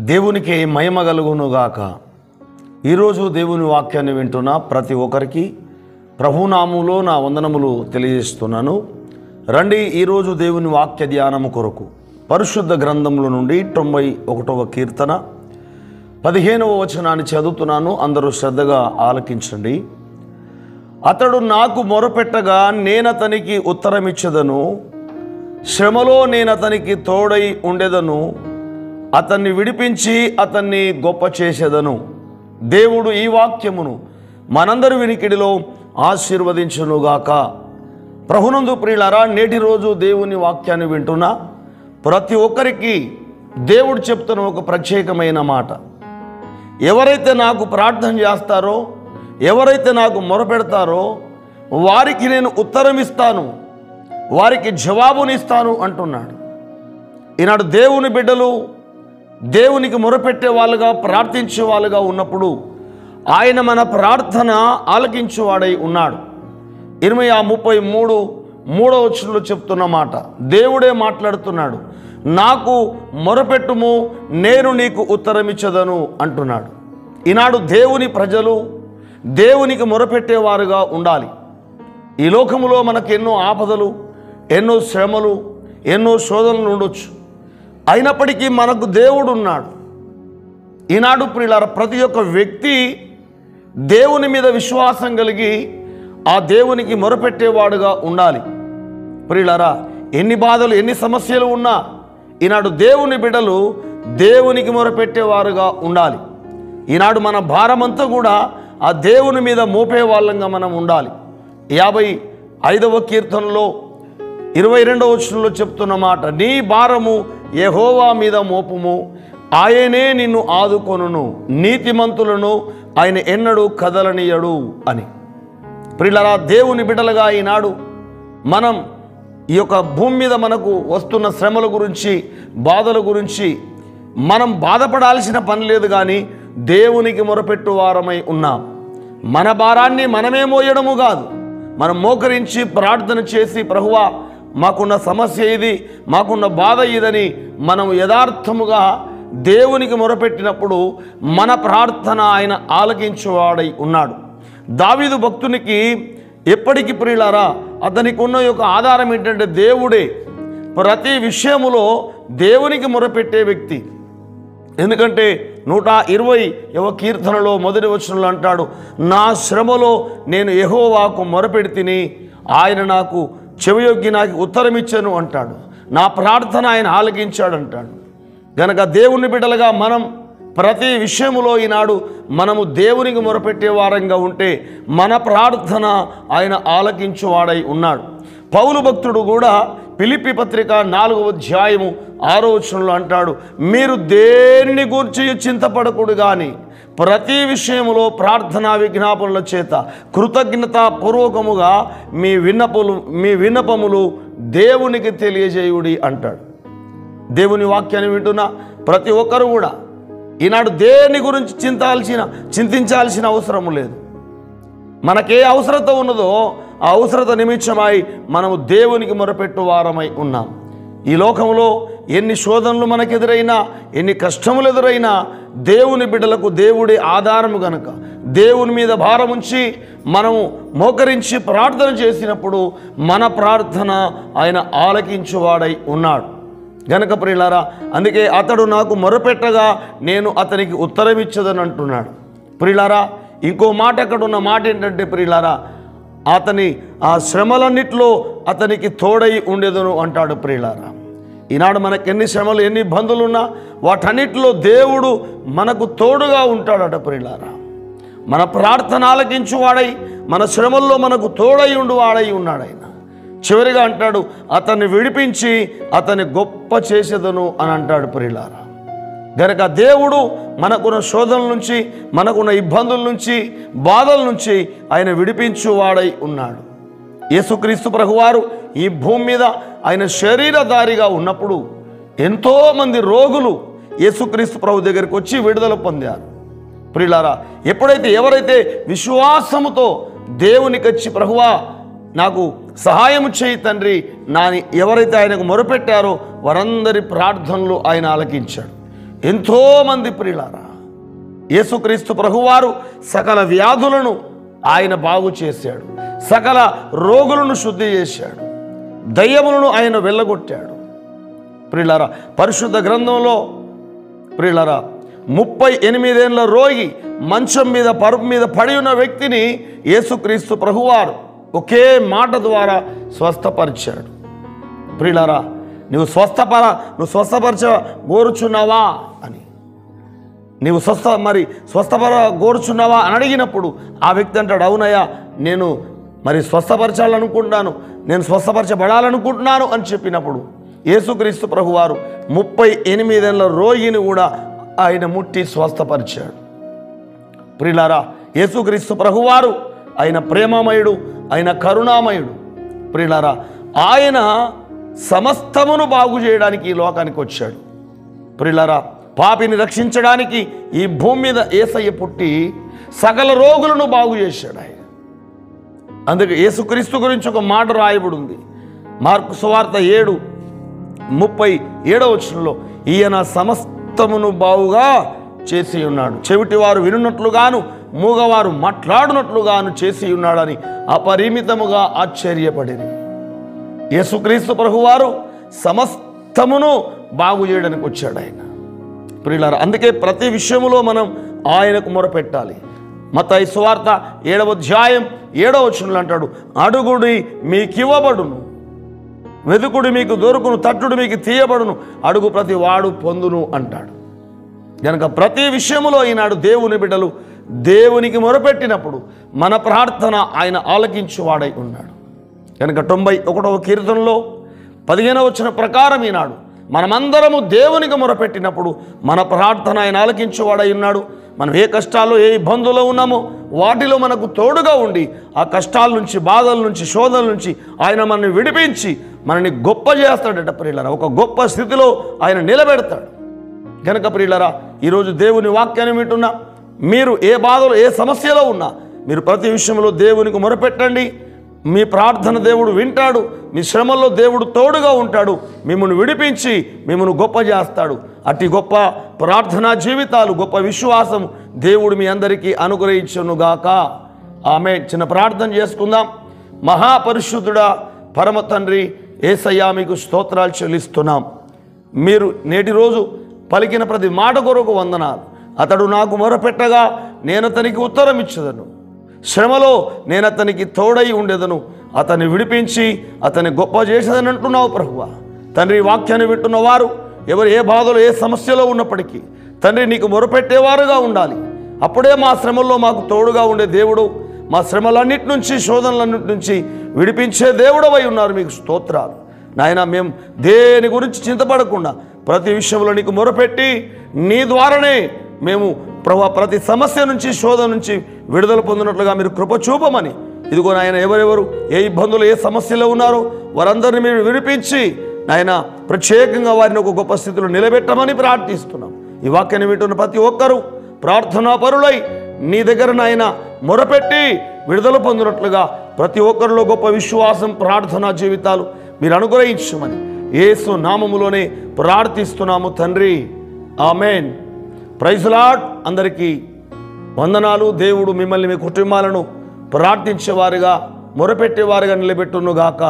దేవునికి మహిమ కలుగునుగాక. ఈరోజు దేవుని వాక్యాన్ని వింటున్న ప్రతి ఒక్కరికి ప్రభునామములో నా వందనములు తెలియజేస్తున్నాను. రండి, ఈరోజు దేవుని వాక్య ధ్యానము కొరకు పరిశుద్ధ గ్రంథముల నుండి 91వ కీర్తన 15వ వచనాన్ని చదువుతున్నాను. అందరూ శ్రద్ధగా ఆలకించండి. అతడు నాకు మొరపెట్టగా నేనతనికి ఉత్తరమిచ్చెదను, శ్రమలో నేనతనికి తోడై ఉండెదను, అతన్ని విడిపించి అతన్ని గొప్ప చేసేదను. దేవుడు ఈ వాక్యమును మనందరి వినికిడిలో ఆశీర్వదించునుగాక. ప్రభునందు ప్రియులారా, నేటి రోజు దేవుని వాక్యాన్ని వింటున్నా ప్రతి ఒక్కరికి దేవుడు చెప్తున్న ఒక ప్రత్యేకమైన మాట. ఎవరైతే నాకు ప్రార్థన చేస్తారో, ఎవరైతే నాకు మొరపెడతారో వారికి నేను ఉత్తరం ఇస్తాను, వారికి జవాబునిస్తాను అంటున్నాడు. ఈనాడు దేవుని బిడ్డలు దేవునికి మొరపెట్టే వాళ్ళుగా, ప్రార్థించే వాళ్ళుగా ఉన్నప్పుడు ఆయన మన ప్రార్థన ఆలకించేవాడై ఉన్నాడు. ఇర్మీయా 33:3 వచనంలో చెప్తున్న మాట, దేవుడే మాట్లాడుతున్నాడు. నాకు మొరపెట్టుము, నేను నీకు ఉత్తరమిచ్చదను అంటున్నాడు. ఈనాడు దేవుని ప్రజలు దేవునికి మొరపెట్టేవారుగా ఉండాలి. ఈ లోకములో మనకు ఎన్నో ఆపదలు, ఎన్నో శ్రమలు, ఎన్నో శోధనలు ఉండొచ్చు. అయినప్పటికీ మనకు దేవుడు ఉన్నాడు. ఈనాడు ప్రియులారా, ప్రతి ఒక్క వ్యక్తి దేవుని మీద విశ్వాసం కలిగి ఆ దేవునికి మొరపెట్టేవాడుగా ఉండాలి. ప్రియులారా, ఎన్ని బాధలు, ఎన్ని సమస్యలు ఉన్నా ఈనాడు దేవుని బిడ్డలు దేవునికి మొరపెట్టేవారుగా ఉండాలి. ఈనాడు మన భారమంతా కూడా ఆ దేవుని మీద మోపే వాళ్ళంగా మనం ఉండాలి. 55వ కీర్తనలో 22వ వచనంలో చెప్తున్న మాట, నీ భారము యెహోవా మీద మోపుము, ఆయనే నిన్ను ఆదుకొనును, నీతిమంతులను ఆయన ఎన్నడూ కదలనీయడు అని. ప్రియులారా, దేవుని బిడ్డలుగా ఈనాడు మనం ఈ యొక్క భూమి మీద మనకు వస్తున్న శ్రమల గురించి, బాధల గురించి మనం బాధపడాల్సిన పని లేదు. కానీ దేవునికి మొరపెట్టు వారమై ఉన్నాం. మన భారాన్ని మనమే మోయడము కాదు, మనం మోకరించి ప్రార్థన చేసి, ప్రభువా మాకున్న సమస్య ఇది, మాకున్న బాధ ఇదని మనం యథార్థముగా దేవునికి మొరపెట్టినప్పుడు మన ప్రార్థన ఆయన ఆలకించేవాడై ఉన్నాడు. దావీదు భక్తునికి ఎప్పటికీ ప్రియులారా అతనికి ఉన్న యొక్క ఆధారం ఏంటంటే దేవుడే. ప్రతి విషయములో దేవునికి మొరపెట్టే వ్యక్తి. ఎందుకంటే 120వ కీర్తనలో 1వ వచనంలో అంటాడు, నా శ్రమలో నేను యెహోవాకు మొరపెడితిని, ఆయన నాకు చెవియొగ్గి నాకు ఉత్తరమిచ్చాను అంటాడు. నా ప్రార్థన ఆయన ఆలకించాడు అంటాడు. గనక దేవుని బిడ్డలుగా మనం ప్రతి విషయములో ఈనాడు మనము దేవునికి మొరపెట్టే వారంగా ఉంటే మన ప్రార్థన ఆయన ఆలకించువాడై ఉన్నాడు. పౌలు భక్తుడు కూడా ఫిలిప్పీ పత్రిక 4వ అధ్యాయము 6వ వచనంలో అంటాడు, మీరు దేనిని గూర్చి చింతపడకూడదు కానీ ప్రతి విషయములో ప్రార్థనా విజ్ఞాపనల చేత కృతజ్ఞతా పూర్వకముగా మీ విన్నపములు దేవునికి తెలియజేయుడి అంటాడు. దేవుని వాక్యాన్ని వింటున్న ప్రతి ఒక్కరు కూడా ఈనాడు దేని గురించి చింతించాల్సిన అవసరం లేదు. మనకే అవసరత ఉన్నదో ఆ అవసరత నిమిత్తమై మనము దేవునికి మొరపెట్టు వారమై ఉన్నాం. ఈ లోకంలో ఎన్ని శోధనలు మనకెదురైనా, ఎన్ని కష్టములు ఎదురైనా దేవుని బిడ్డలకు దేవుడే ఆధారము గనుక దేవుని మీద భారం ఉంచి మనము మోకరించి ప్రార్థన చేసినప్పుడు మన ప్రార్థన ఆయన ఆలకించువాడై ఉన్నాడు. గనక ప్రియులారా, అందుకే అతడు నాకు మొరపెట్టగా నేను అతనికి ఉత్తరమిచ్చదని అంటున్నాడు. ప్రియులారా, ఇంకో మాట అక్కడ ఉన్న మాట ఏంటంటే ప్రియులారా, అతని ఆ శ్రమలన్నిట్లో అతనికి తోడై ఉండేదను అంటాడు. ప్రియులారా, ఈనాడు మనకు ఎన్ని శ్రమలు, ఎన్ని ఇబ్బందులు ఉన్నా వాటన్నిటిలో దేవుడు మనకు తోడుగా ఉంటాడట. ప్రియులారా, మన ప్రార్థన ఆలకించువాడై మన శ్రమల్లో మనకు తోడై ఉండువాడై ఉన్నాడు ఆయన. చివరిగా అంటాడు, అతన్ని విడిపించి అతన్ని గొప్ప చేసేదను అని అంటాడు. ప్రియులారా, గనక దేవుడు మనకున్న శోధనల నుంచి, మనకున్న ఇబ్బందుల నుంచి, బాధల నుంచి ఆయన విడిపించువాడై ఉన్నాడు. యేసుక్రీస్తు ప్రభువారు ఈ భూమి మీద ఆయన శరీరధారిగా ఉన్నప్పుడు ఎంతోమంది రోగులు యేసుక్రీస్తు ప్రభు దగ్గరికి వచ్చి విడుదల పొందారు. ప్రియులారా, ఎవరైతే విశ్వాసముతో దేవునికి వచ్చి ప్రభువా నాకు సహాయం చేయి తండ్రి నాని ఎవరైతే ఆయనకు మొరపెట్టారో వారందరి ప్రార్థనలు ఆయన ఆలకించాడు. ఎంతోమంది ప్రియులారా, యేసుక్రీస్తు ప్రభువారు సకల వ్యాధులను ఆయన బాగు చేశాడు, సకల రోగులను శుద్ధి చేశాడు, దయ్యములను ఆయన వెళ్ళగొట్టాడు. ప్రియులారా, పరిశుద్ధ గ్రంథంలో ప్రియులారా 38 ఏళ్ల రోగి మంచం మీద పరుపు మీద పడి ఉన్న వ్యక్తిని యేసుక్రీస్తు ప్రభువారు ఒకే మాట ద్వారా స్వస్థపరిచాడు. ప్రియులారా, నువ్వు స్వస్థపరచ కోరుచున్నావా అని, నీవు స్వస్థపర కోరుచున్నావా అని అడిగినప్పుడు ఆ వ్యక్తి అంటాడు, అవునయ్యా నేను స్వస్థపరచాలనుకుంటున్నాను, నేను స్వస్థపరచబడాలనుకుంటున్నాను అని చెప్పినప్పుడు యేసుక్రీస్తు ప్రభువారు 38 ఏళ్ల రోగిని కూడా ఆయన ముట్టి స్వస్థపరిచాడు. ప్రియులారా, యేసుక్రీస్తు ప్రభువారు ఆయన ప్రేమమయుడు, ఆయన కరుణామయుడు. ప్రియులారా, ఆయన సమస్తమును బాగు చేయడానికి ఈ లోకానికి వచ్చాడు. ప్రియులారా, పాపిని రక్షించడానికి ఈ భూమి మీద యేసయ్య పుట్టి సకల రోగులను బాగు చేశాడు ఆయన. అందుకే యేసుక్రీస్తు గురించి ఒక మాట రాయబడి ఉంది, మార్కు సువార్త 7:37 ఈయన సమస్తమును బాగుగా చేసి ఉన్నాడు, చెవిటివారు వినున్నట్లుగాను మూగవారు మాట్లాడునట్లుగాను చేసి ఉన్నాడని అపరిమితముగా ఆశ్చర్యపడింది. యేసుక్రీస్తు ప్రభువారు సమస్తమును బాగు చేయడానికి వచ్చాడు ఆయన. ప్రియులారా, అందుకే ప్రతి విషయములో మనం ఆయనకు మొరపెట్టాలి. మత్తయి సువార్త 7:7 అంటాడు, అడుగుడి మీకివ్వబడును, వెదుకుడు మీకు దొరుకును, తట్టుడు మీకు తీయబడును, అడుగు ప్రతి వాడు పొందును అంటాడు. కనుక ప్రతి విషయములో ఈనాడు దేవుని బిడ్డలు దేవునికి మొరపెట్టినప్పుడు మన ప్రార్థన ఆయన ఆలకించువాడై ఉన్నాడు. కనుక 91వ కీర్తనలో 15వ వచనం ప్రకారం ఈనాడు మనమందరము దేవునికి మొరపెట్టినప్పుడు మన ప్రార్థన ఆయన ఆలకించువాడై ఉన్నాడు. మనం ఏ కష్టాల్లో ఏ ఇబ్బందుల్లో ఉన్నామో వాటిలో మనకు తోడుగా ఉండి ఆ కష్టాల నుంచి, బాధల నుంచి, శోధనల నుంచి ఆయన మనల్ని విడిపించి మనల్ని గొప్ప చేస్తాడట. ప్రియులారా, ఒక గొప్ప స్థితిలో ఆయన నిలబెడతాడు. కనుక ప్రియులారా, ఈరోజు దేవుని వాక్యాన్ని వింటున్నా మీరు ఏ బాధలో ఏ సమస్యలో ఉన్నా మీరు ప్రతి విషయంలో దేవునికి మొరపెట్టండి. మీ ప్రార్థన దేవుడు వింటాడు, మీ శ్రమల్లో దేవుడు తోడుగా ఉంటాడు, మిమ్మల్ని విడిపించి మిమ్మల్ని గొప్ప చేస్తాడు. అట్టి గొప్ప ప్రార్థనా జీవితాలు, గొప్ప విశ్వాసం దేవుడు మీ అందరికీ అనుగ్రహించునుగాక. ఆమేన్. చిన్న ప్రార్థన చేసుకుందాం. మహాపరిశుద్ధుడా, పరమ తండ్రి యేసయ్యా, మీకు స్తోత్రాలు చెల్లిస్తున్నాం. మీరు నేటి రోజు పలికిన ప్రతి మాట కొరకు వందనాలు. అతడు నాకు మొరపెట్టగా నేను అతనికి ఉత్తరం ఇచ్చేదను, శ్రమలో నేను అతనికి తోడై ఉండేదను, అతన్ని విడిపించి అతన్ని గొప్ప చేసేదని అంటున్నావు ప్రభువా. తండ్రి, వాక్యాన్ని వింటున్న వారు ఎవరు ఏ బాధలో ఏ సమస్యలో ఉన్నప్పటికీ తండ్రి నీకు మొరపెట్టేవారుగా ఉండాలి. అప్పుడే మా శ్రమల్లో మాకు తోడుగా ఉండే దేవుడు, మా శ్రమలన్నిటి నుంచి, శోధనలన్నిటి నుంచి విడిపించే దేవుడవై ఉన్నారు. మీకు స్తోత్రాలు నాయన. మేము దేని గురించి చింతపడకుండా ప్రతి విషయంలో నీకు మొరపెట్టి నీ ద్వారానే మేము ప్రభా ప్రతి సమస్య నుంచి, శోధన నుంచి విడుదల పొందినట్లుగా మీరు కృప చూపమని, ఇదిగో నాయన ఎవరెవరు ఏ ఇబ్బందులు ఏ సమస్యలో ఉన్నారో వారందరినీ మీరు విడిపించి నాయన ప్రత్యేకంగా వారిని ఒక గొప్ప స్థితిలో నిలబెట్టమని ప్రార్థిస్తున్నాం. ఈ వాక్యాన్ని వింటున్న ప్రతి ఒక్కరూ ప్రార్థనా పరులై నీ దగ్గర నాయన మొరపెట్టి విడుదల పొందినట్లుగా ప్రతి ఒక్కరిలో గొప్ప విశ్వాసం, ప్రార్థనా జీవితాలు మీరు అనుగ్రహించమని యేసు నామములోనే ప్రార్థిస్తున్నాము తండ్రి. ఆమేన్. Praise Lord. అందరికీ వందనాలు. దేవుడు మిమ్మల్ని, మీ కుటుంబాలను ప్రార్థించేవారుగా, మొరపెట్టేవారుగా నిలబెట్టునుగాక.